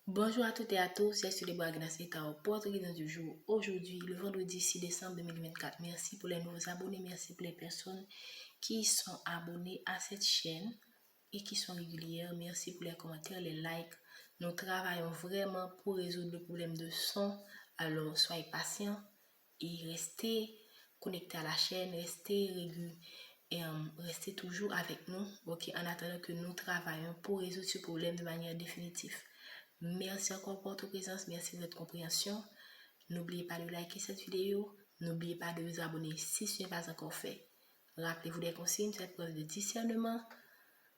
Bonjour à toutes et à tous, c'est Sully Bragnas et au portrait guidance du jour. Aujourd'hui, le vendredi 6 décembre 2024. Merci pour les nouveaux abonnés, merci pour les personnes qui sont abonnées à cette chaîne et qui sont régulières. Merci pour les commentaires, les likes. Nous travaillons vraiment pour résoudre le problème de son. Alors, soyez patients et restez connectés à la chaîne, restez réguliers et restez toujours avec nous, ok, en attendant que nous travaillons pour résoudre ce problème de manière définitive. Merci encore pour votre présence, merci de votre compréhension. N'oubliez pas de liker cette vidéo, n'oubliez pas de vous abonner si ce n'est pas encore fait. Rappelez-vous des consignes, cette preuve de discernement.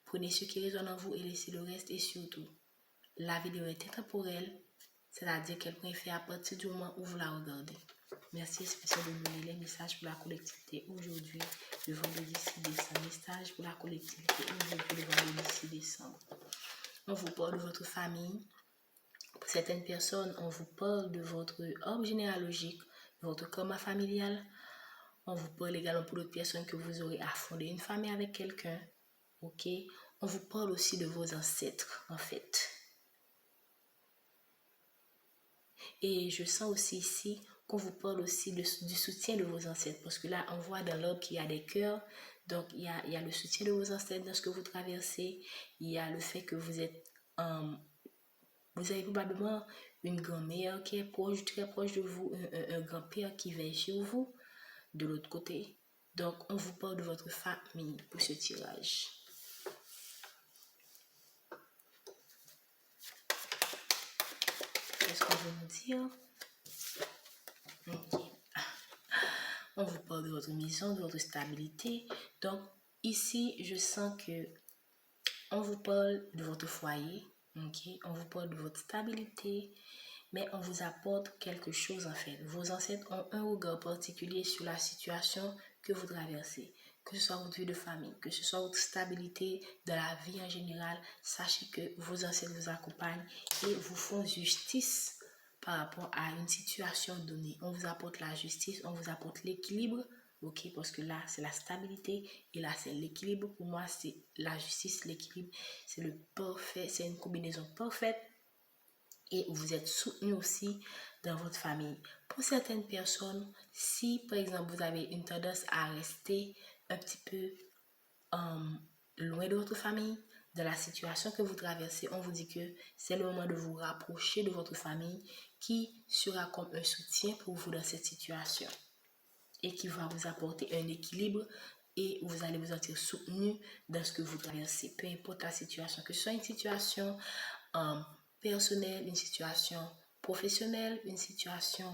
Prenez ce qui résonne en vous et laissez le reste, et surtout, la vidéo est intemporelle, c'est-à-dire qu'elle prend effet à partir du moment où vous la regardez. Merci spécialement de donner les messages pour la collectivité aujourd'hui, le vendredi 6 décembre. Message pour la collectivité aujourd'hui, le vendredi 6 décembre. On vous parle de votre famille. Pour certaines personnes, on vous parle de votre arbre généalogique, de votre karma familial. On vous parle également pour d'autres personnes que vous aurez à fonder une famille avec quelqu'un. Ok? On vous parle aussi de vos ancêtres, en fait. Et je sens aussi ici qu'on vous parle aussi du soutien de vos ancêtres. Parce que là, on voit dans l'ordre qu'il y a des cœurs. Donc, il y a le soutien de vos ancêtres dans ce que vous traversez. Il y a le fait que vous êtes... vous avez probablement une grand-mère qui est proche, très proche de vous, un grand-père qui veille sur vous de l'autre côté. Donc, on vous parle de votre famille pour ce tirage. Qu'est-ce qu'on veut nous dire? Okay. On vous parle de votre maison, de votre stabilité. Donc, ici, je sens que on vous parle de votre foyer. Okay? On vous parle de votre stabilité. Mais on vous apporte quelque chose en fait. Vos ancêtres ont un regard particulier sur la situation que vous traversez. Que ce soit votre vie de famille, que ce soit votre stabilité de la vie en général, sachez que vos ancêtres vous accompagnent et vous font justice par rapport à une situation donnée. On vous apporte la justice, on vous apporte l'équilibre, ok, parce que là, c'est la stabilité et là, c'est l'équilibre. Pour moi, c'est la justice, l'équilibre, c'est le parfait, c'est une combinaison parfaite. Et vous êtes soutenu aussi dans votre famille. Pour certaines personnes, si par exemple vous avez une tendance à rester un petit peu loin de votre famille, de la situation que vous traversez, on vous dit que c'est le moment de vous rapprocher de votre famille qui sera comme un soutien pour vous dans cette situation et qui va vous apporter un équilibre et vous allez vous sentir soutenu dans ce que vous traversez, peu importe la situation, que ce soit une situation personnelle, une situation professionnelle, une situation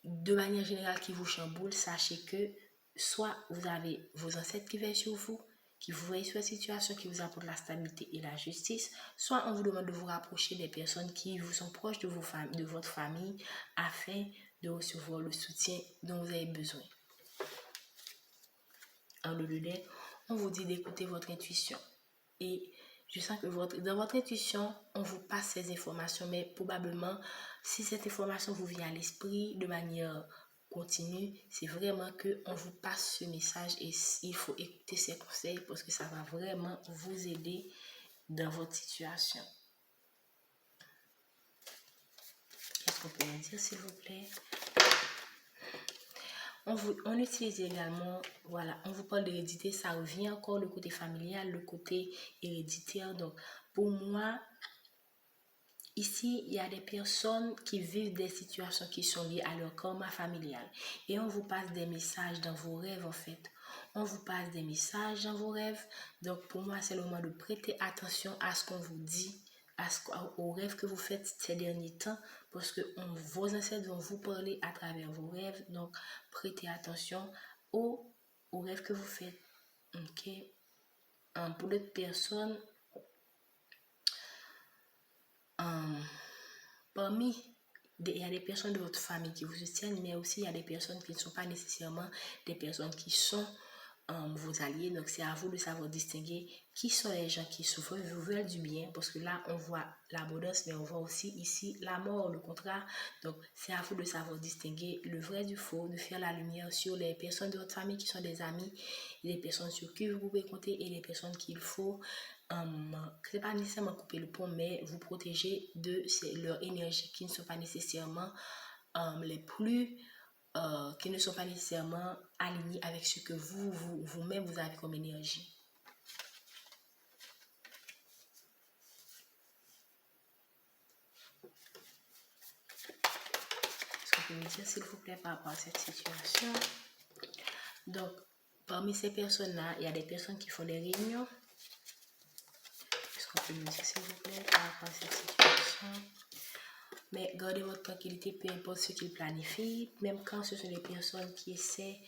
de manière générale qui vous chamboule. Sachez que soit vous avez vos ancêtres qui veillent sur vous, qui vous voient sur la situation, qui vous apportent la stabilité et la justice, soit on vous demande de vous rapprocher des personnes qui vous sont proches de votre famille afin de recevoir le soutien dont vous avez besoin. En le delà, on vous dit d'écouter votre intuition. Et je sens que dans votre intuition, on vous passe ces informations, mais probablement, si cette information vous vient à l'esprit de manière continue, c'est vraiment qu'on vous passe ce message et il faut écouter ces conseils parce que ça va vraiment vous aider dans votre situation. Qu'est-ce qu'on peut dire, s'il vous plaît? On utilise également, voilà, on vous parle d'hérédité, ça revient encore le côté familial, le côté héréditaire. Donc, pour moi, ici, il y a des personnes qui vivent des situations qui sont liées à leur karma familial. Et on vous passe des messages dans vos rêves, en fait. On vous passe des messages dans vos rêves. Donc, pour moi, c'est le moment de prêter attention à ce qu'on vous dit, aux rêves que vous faites ces derniers temps, parce que vos ancêtres vont vous parler à travers vos rêves. Donc, prêtez attention aux rêves que vous faites. Ok? Pour d'autres personnes, il y a des personnes de votre famille qui vous soutiennent, mais aussi il y a des personnes qui ne sont pas nécessairement des personnes qui sont vos alliés. Donc c'est à vous de savoir distinguer qui sont les gens qui vous veulent du bien, parce que là on voit l'abondance, mais on voit aussi ici la mort, le contraire. Donc c'est à vous de savoir distinguer le vrai du faux, de faire la lumière sur les personnes de votre famille qui sont des amis, les personnes sur qui vous pouvez compter et les personnes qu'il faut c'est pas nécessairement couper le pont, mais vous protéger de leur énergie qui ne sont pas nécessairement les plus, qui ne sont pas nécessairement alignés avec ce que vous-même vous avez comme énergie. Est-ce qu'on peut me dire s'il vous plaît par rapport à cette situation? Donc, parmi ces personnes-là, il y a des personnes qui font des réunions. Est-ce qu'on peut me dire s'il vous plaît par rapport à cette situation? Mais gardez votre tranquillité, peu importe ce qu'ils planifient, même quand ce sont des personnes qui essaient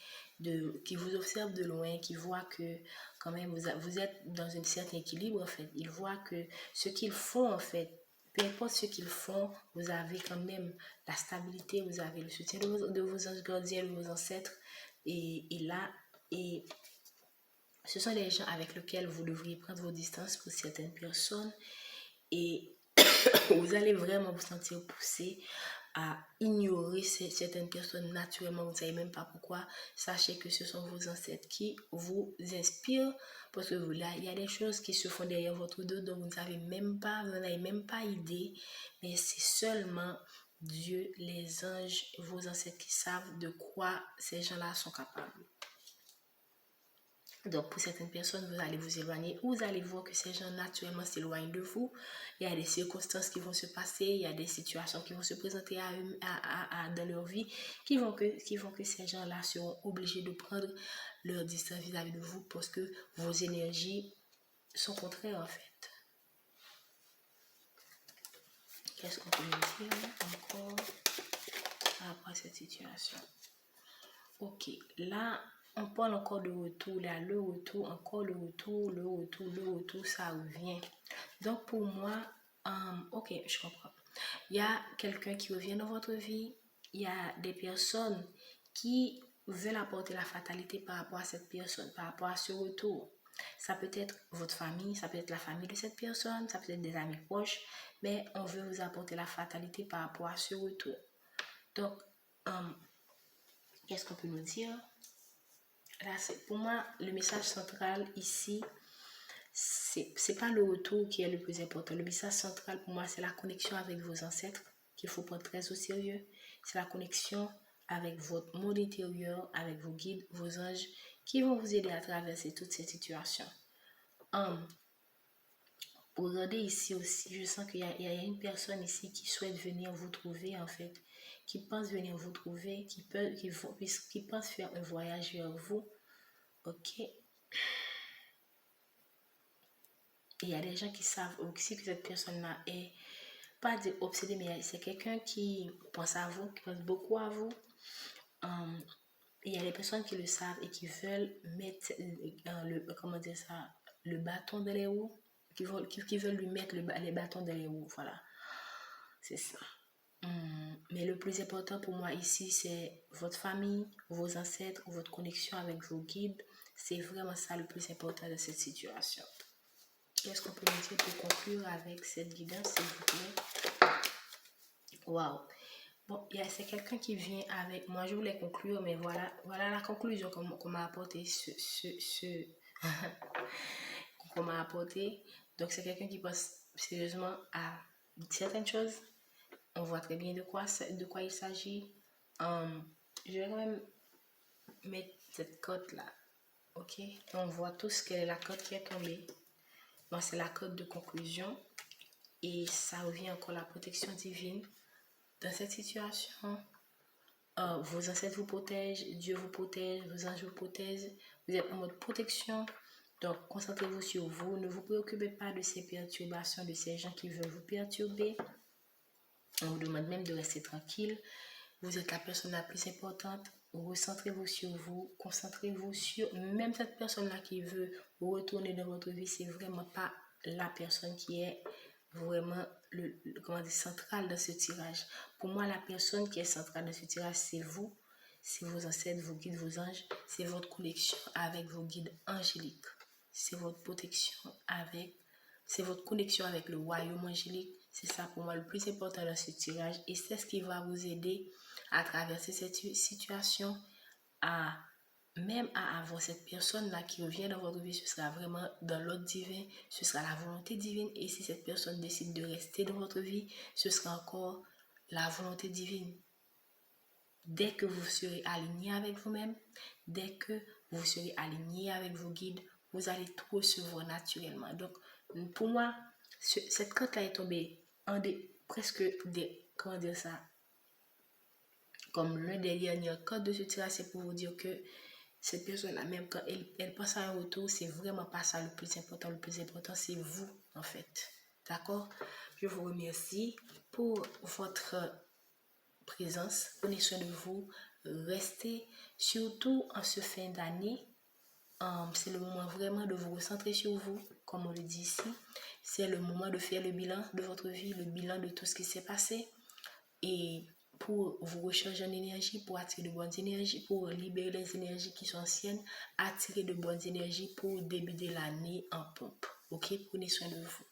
qui vous observent de loin, qui voient que quand même vous êtes dans un certain équilibre en fait. Ils voient que ce qu'ils font en fait, peu importe ce qu'ils font, vous avez quand même la stabilité, vous avez le soutien de vos anges gardiens, de vos ancêtres. Et ce sont les gens avec lesquels vous devriez prendre vos distances pour certaines personnes. Et vous allez vraiment vous sentir poussé à ignorer certaines personnes naturellement, vous ne savez même pas pourquoi. Sachez que ce sont vos ancêtres qui vous inspirent, parce que là, il y a des choses qui se font derrière votre dos dont vous n'avez même pas, idée, mais c'est seulement Dieu, les anges, vos ancêtres qui savent de quoi ces gens-là sont capables. Donc, pour certaines personnes, vous allez vous éloigner, ou vous allez voir que ces gens naturellement s'éloignent de vous. Il y a des circonstances qui vont se passer, il y a des situations qui vont se présenter dans leur vie qui font que ces gens-là seront obligés de prendre leur distance vis-à-vis de vous parce que vos énergies sont contraires en fait. Qu'est-ce qu'on peut me dire encore par rapport à cette situation? Ok, là, on parle encore de retour, là, le retour, encore le retour, ça revient. Donc, pour moi, ok, je comprends. Il y a quelqu'un qui revient dans votre vie, il y a des personnes qui veulent apporter la fatalité par rapport à cette personne, par rapport à ce retour. Ça peut être votre famille, ça peut être la famille de cette personne, ça peut être des amis proches, mais on veut vous apporter la fatalité par rapport à ce retour. Donc, qu'est-ce qu'on peut nous dire? Là, pour moi, le message central ici, c'est pas le retour qui est le plus important. Le message central pour moi, c'est la connexion avec vos ancêtres qu'il faut prendre très au sérieux. C'est la connexion avec votre monde intérieur, avec vos guides, vos anges, qui vont vous aider à traverser toutes ces situations. Regardez ici aussi, je sens qu'il y a une personne ici qui souhaite venir vous trouver en fait, qui pense venir vous trouver, qui pense faire un voyage vers vous. Ok. Il y a des gens qui savent aussi que cette personne-là est, pas obsédée, mais c'est quelqu'un qui pense à vous, qui pense beaucoup à vous. Il y a des personnes qui le savent et qui veulent mettre le bâton dans les roues, qui veulent lui mettre les bâtons dans les roues. Voilà, c'est ça. Mais le plus important pour moi ici, c'est votre famille, vos ancêtres, votre connexion avec vos guides. C'est vraiment ça le plus important de cette situation. Qu'est-ce qu'on peut me dire pour conclure avec cette guidance, s'il vous plaît? Waouh! Bon, c'est quelqu'un qui vient avec moi. Je voulais conclure, mais voilà la conclusion qu'on m'a apporté. Qu'on m'a apporté. Donc, c'est quelqu'un qui pense sérieusement à certaines choses. On voit très bien de quoi il s'agit. Je vais quand même mettre cette cote-là. Ok? On voit tous quelle est la cote qui est tombée. Bon, c'est la cote de conclusion. Et ça revient encore la protection divine. Dans cette situation, vos ancêtres vous protègent, Dieu vous protège, vos anges vous protègent. Vous êtes en mode protection. Donc, concentrez-vous sur vous. Ne vous préoccupez pas de ces perturbations, de ces gens qui veulent vous perturber. On vous demande même de rester tranquille. Vous êtes la personne la plus importante. Recentrez-vous sur vous. Concentrez-vous sur même cette personne-là qui veut retourner dans votre vie. C'est vraiment pas la personne qui est vraiment centrale dans ce tirage. Pour moi, la personne qui est centrale dans ce tirage, c'est vous. C'est vos ancêtres, vos guides, vos anges. C'est votre connexion avec vos guides angéliques. C'est votre protection c'est votre connexion avec le royaume angélique. C'est ça pour moi le plus important dans ce tirage. Et c'est ce qui va vous aider à traverser cette situation, à même à avoir cette personne-là qui revient dans votre vie, ce sera vraiment dans l'ordre divin, ce sera la volonté divine. Et si cette personne décide de rester dans votre vie, ce sera encore la volonté divine. Dès que vous serez aligné avec vous-même, dès que vous serez aligné avec vos guides, vous allez tout recevoir naturellement. Donc, pour moi, cette carte-là est tombée presque comment dire ça, comme l'un des dernières cartes de ce tirage, c'est pour vous dire que cette personne-là, même quand elle passe à un retour, c'est vraiment pas ça le plus important. Le plus important, c'est vous, en fait. D'accord? Je vous remercie pour votre présence. Prenez soin de vous. Restez, surtout en ce fin d'année. C'est le moment vraiment de vous recentrer sur vous, comme on le dit ici. C'est le moment de faire le bilan de votre vie, le bilan de tout ce qui s'est passé. Et pour vous recharger en énergie, pour attirer de bonnes énergies, pour libérer les énergies qui sont anciennes, attirer de bonnes énergies pour débuter l'année en pompe. Ok, prenez soin de vous.